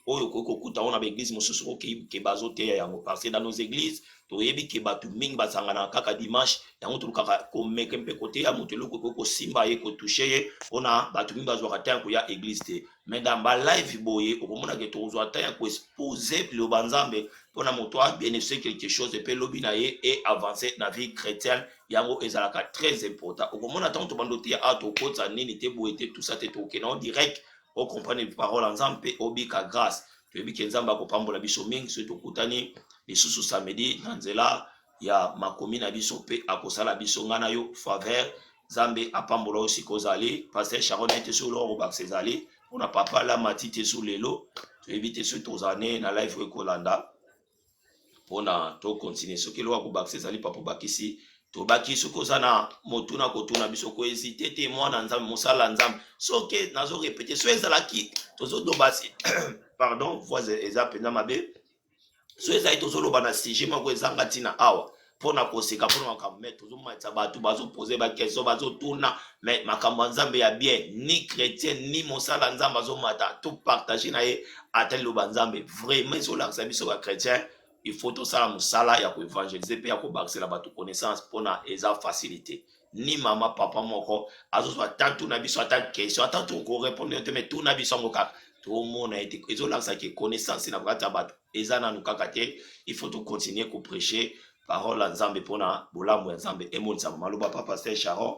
Speaker 1: oyo kokuta ona ba église mosusu okeyi ke bazote yango parce que dans nos églises toyebi ke bato mingi basangana kaka dimanche yango tolukaka komeke mpe koteya moto eloko ekoki kosimba ye kotouche ye mpona bato mingi bazwaka ta ya koya église te. Mais dans balive boye okomona ke tozwa ta ya koexpose liloba nzambe mpona moto abénéficie quelque chose mpe lobi na ye e avance na vie chrétienne yango ezalaka très important. Okomona ntango tobanda oteya a tokotisa nini te boye te tout ça te tokende en direct o comprendre parole nzambe mpe obika grâce toyebi ke nzambe akopambola biso mingi soki tokutani lisusu samedi na nzela ya makomi na biso mpe akosala biso ngai na yo faveur nzambe apambola oyo sika ozali paster sharon na ye te soki loko bakisa ezali mpona papa lamati te so lelo toyebi te soki tozala ne na live oyo ekolanda mpona tokontinue soki eloko akobakisa ezali papa obakisi tobaki soki oza na motuna kotuna biso kohésite te mwana nzambe mosala nzambe soki nazorepete so ezalaki tozodobasi pardon voix eza mpenza mabe so ezali tozoloba na sujet moko ezanga ntina awa mpona koseka mpona makambo me tozomatisa bato bazopose bakestion bazotuna me makambo ya nzambe ya bien ni chrétien ni mosala nzambe azomata topartage na ye ata liloba nzambe vraiment ezolakisa biso bachrétien il faut tosala mosala ya koevangelize mpe ya kobakisela bato connaissance mpona eza facilité ni mama papa moko azozwa ata tuna biso ata question ata tokorépondre te me tuna biso yango kaka tomona ete ezolakisa ke connaissance na bakati ya bato eza nanu kaka te. Il faut continuer koprêcher parole ya nzambe mpona bolamu ya nzambe emonisama maloba pa paster sharon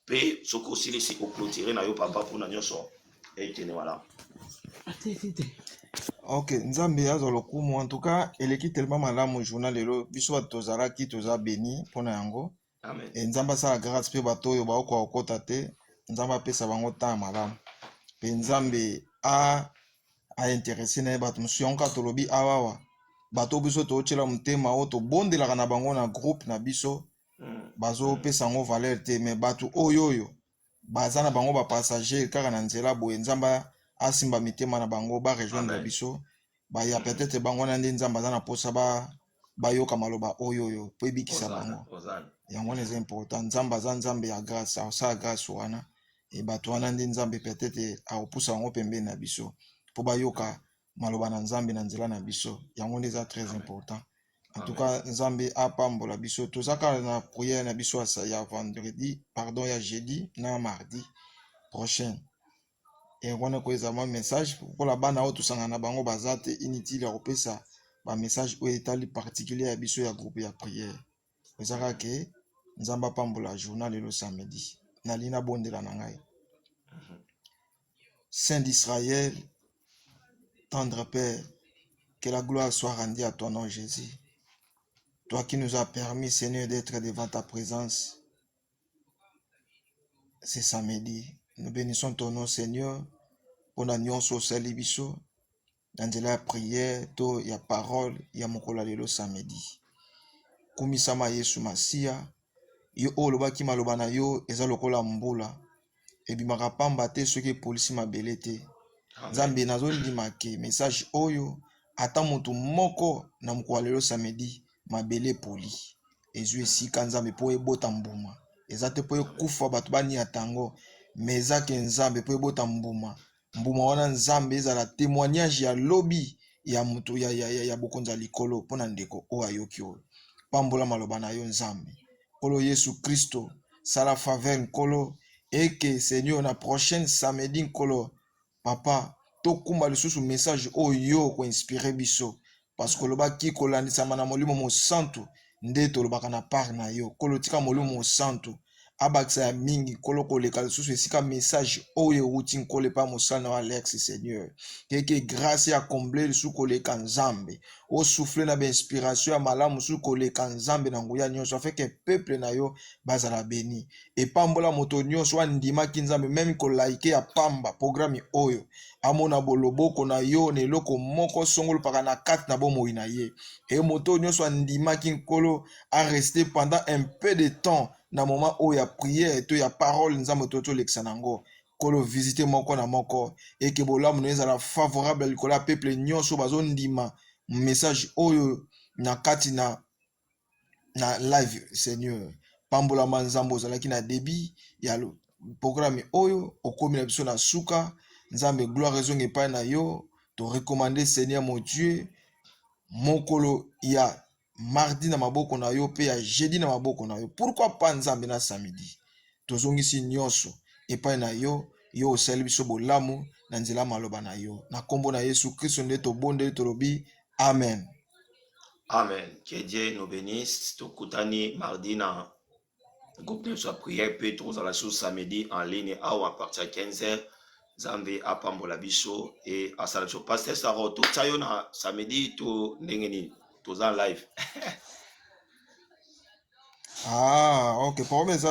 Speaker 1: mpe soki osilisi oclotire na yo papa mpona nyonso ekene wala
Speaker 2: ok nzambe azwa lokumu en tout cas eleki tellement malamu journal lelo biso bato tozalaki toza beni mpona yango e nzambe asala grâce mpe bato oyo baokoka kokota te nzambe apesa bango temps ya malamu mpe nzambe ainteresse na ye bato mosusu yango kaka tolobi awawa bato biso tootyela motema oyo tobondelaka na bango na groupe na biso bazopesa yango valeur te me bato oyo baza na bango bapassager kaka na nzela boye nzambe asimba mitema na bango barejoindre biso baya peut-être bango na nde nzambe aza na mposa bayoka maloba oyo mpo ebikisa bango yango wana eza important nzambe aza nzambe ya grâce asala grâce wana e bato wana nde nzambe peut-être akopusa bango pembeni na biso mpo bayoka maloba na nzambe na nzela na biso yango nde eza très important. En tout cas nzambe apambola biso toza kaka na prière na biso ya vendredi pardon ya jeudi na mardi prochain wana koezala message mpona bana oyo tosangana na bango baza te inutile ya kopesa bamessage oyo etali particulier ya biso ya groupe ya prière eza kaka ke nzambe apambola journal lelo samedi nali nabondela na ngai. Saint d'Israël, tendre Père, que la gloire soit rendue à ton nom Jésus. Toi qui nous as permis, Seigneur, d'être devant ta présence ce samedi. Nous bénissons ton nom, Seigneur, pour la nyonso osali biso, dans la prière, to ya parole, ya mokola lelo samedi. Kumisama Yesu Masia, yo olobaki maloba na yo eza lokola mbula, ebimaka pamba te soki polisi mabele te. Nzambe nazondima ke message oyo ata moto moko na mokolo lelo samedi mabele poli ezwi esika nzambe mpo ebota mbuma eza te mpo ekufa bato bania tango me eza ke nzambe mpo ebota mbuma wana nzambe ezala témoignage ya lobi ya moto ya bokonzi ya likolo mpona ndeko oyo ayoki oyo pambola maloba na yo nzambe nkolo Yesu Kristo sala faveur nkolo eke Seigneur na prochaine samedi nkolo papa tokumba lisusu message oyo ko inspiré biso parce que lobaki kolandisama na molimo mosantu nde tolobaka na part na yo kolo tika molimo mosantu abakisa ya mingi nkolo koleka lisusu esika message oyo euti nkolo epa mosala na Alex Seigneur keke grâce ya komble lisusu koleka nzambe osouffle na bainspiration ya malamu lisusu koleka nzambe na nguya nyonso afeke peuple na yo bazala beni epambola moto nyonso andimaki nzambe meme kolaike ya pamba programme oyo amona boloboko na yo na eloko moko songolo paka na kati na bomoi na ye e moto nyonso andimaki nkolo a rester pendant un peu de temps na moment oyo ya prière to ya parole nzambe to tolekisa nango kolo visite moko na moko eke bolamu no ezala favorable likolo ya peuple nyonso bazondima message oyo na kati na live Seigneur pambolama nzambe ozalaki na débit ya programme oyo okomi na biso na suka nzambe gloire ezonga epai na yo to recommander Seigneur mon Dieu mokolo ya mardi na maboko na yo pe ya jeudi na maboko na yo pourquoi pas nzambe na samedi tozongisi nyonso epai na yo yo osali biso bolamu na nzela maloba na yo na kombo na Yesu Kristo nde tobondeli tolobi amen.
Speaker 1: Amen. Que Dieu nous bénisse. Tokutani mardi na groupe de soit prière puis tous à la chose samedi en ligne à partir de 15h. Zambi apambola biso et à ça pasteur Saro tout ça yo na samedi to ndengeni to en live.
Speaker 2: Ah, ok, promets.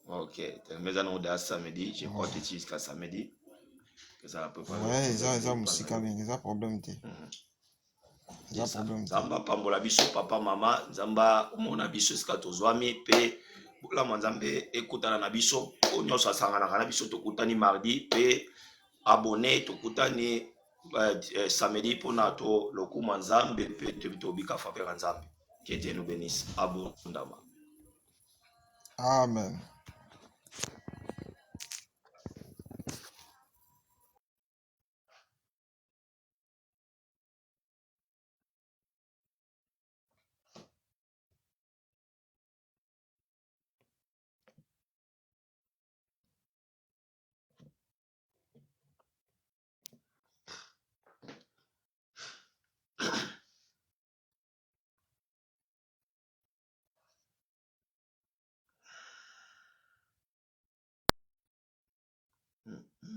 Speaker 1: Ok, mais on est samedi, je crois que jusqu'à samedi. Que ça peut pas.
Speaker 2: Ouais, ça musika mingi, ça problème te.
Speaker 1: Zamba pambola biso papa mama, zamba mona biso ska tozwami pe bola manzambe ekutana na biso, onyo sa sangana na biso tokutani mardi pe abonné tokutani samedi pona to loku manzambe pe tobika fa pe nzambe. Que Dieu nous bénisse. Abondama.
Speaker 2: Amen.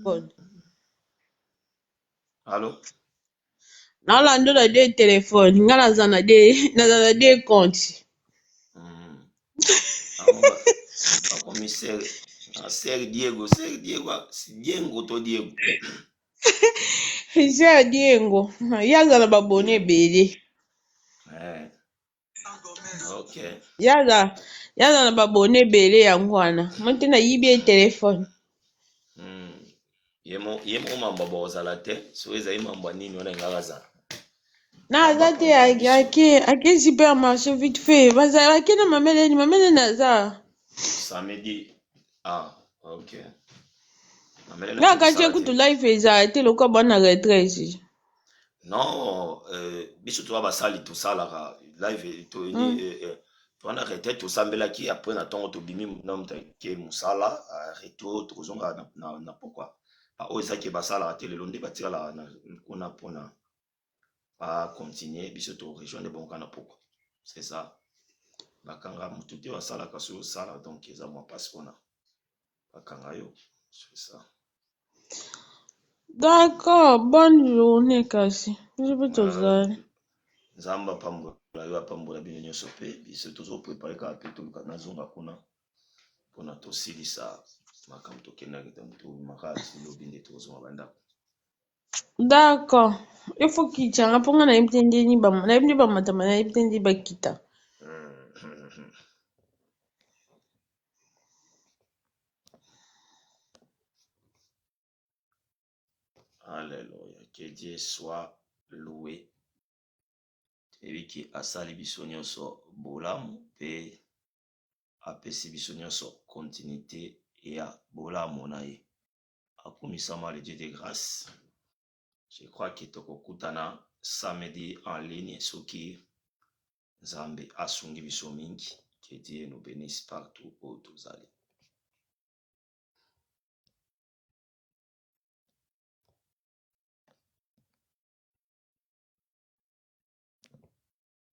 Speaker 3: Bon.
Speaker 1: Allô?
Speaker 3: Nalanda na de telefone nga naza na de compte.
Speaker 1: Commissaire Diego to Diego.
Speaker 3: Fisa Diego yaza na babone ebele.
Speaker 1: Okay.
Speaker 3: Yaza na babone ebele yango wana. Monte na yibi telefone.
Speaker 1: Yemo mambo bozala te so eza mambo nini wana ngakaza.
Speaker 3: Na azate ake supermarché vite fait. Bazalaki na mamele naza.
Speaker 1: Samedi. Ah, okay.
Speaker 3: Nga kache kutu life eza te loko bana retraite.
Speaker 1: Non, biso to basali to salaka live to wana retraite to sambelaki après na tongo to bimi nom ke musala reto to zonga na pourquoi pa o ezaki basala te lelo nde batira na kuna pona pa continuer biso to rejoindre bonka na pourquoi c'est ça bakanga mutu te basala kaso sala donc eza moi passe pona bakanga yo c'est ça.
Speaker 3: D'accord, bonne journée kasi. Je peux te dire.
Speaker 1: Zamba pambola yo pambola bino nyonso pe biso tozo préparer ka pe to na zonga kuna pona to silisa makambo tokenda kita mutu makasi lobi nde tozonga banda.
Speaker 3: D'accord. Il faut qu'il tient pour nga na yebitendi ba matama na yebitendi ba kita.
Speaker 1: Alléluia, que Dieu soit loué. Et qui asali biso nyonso bolamu pe apesi biso nyonso continuité ya bolamu na ye. Akumisama le Dieu de grâce. Je crois que tokokutana samedi en ligne soki Nzambe asungi biso mingi. Que Dieu nous bénisse partout où tozali.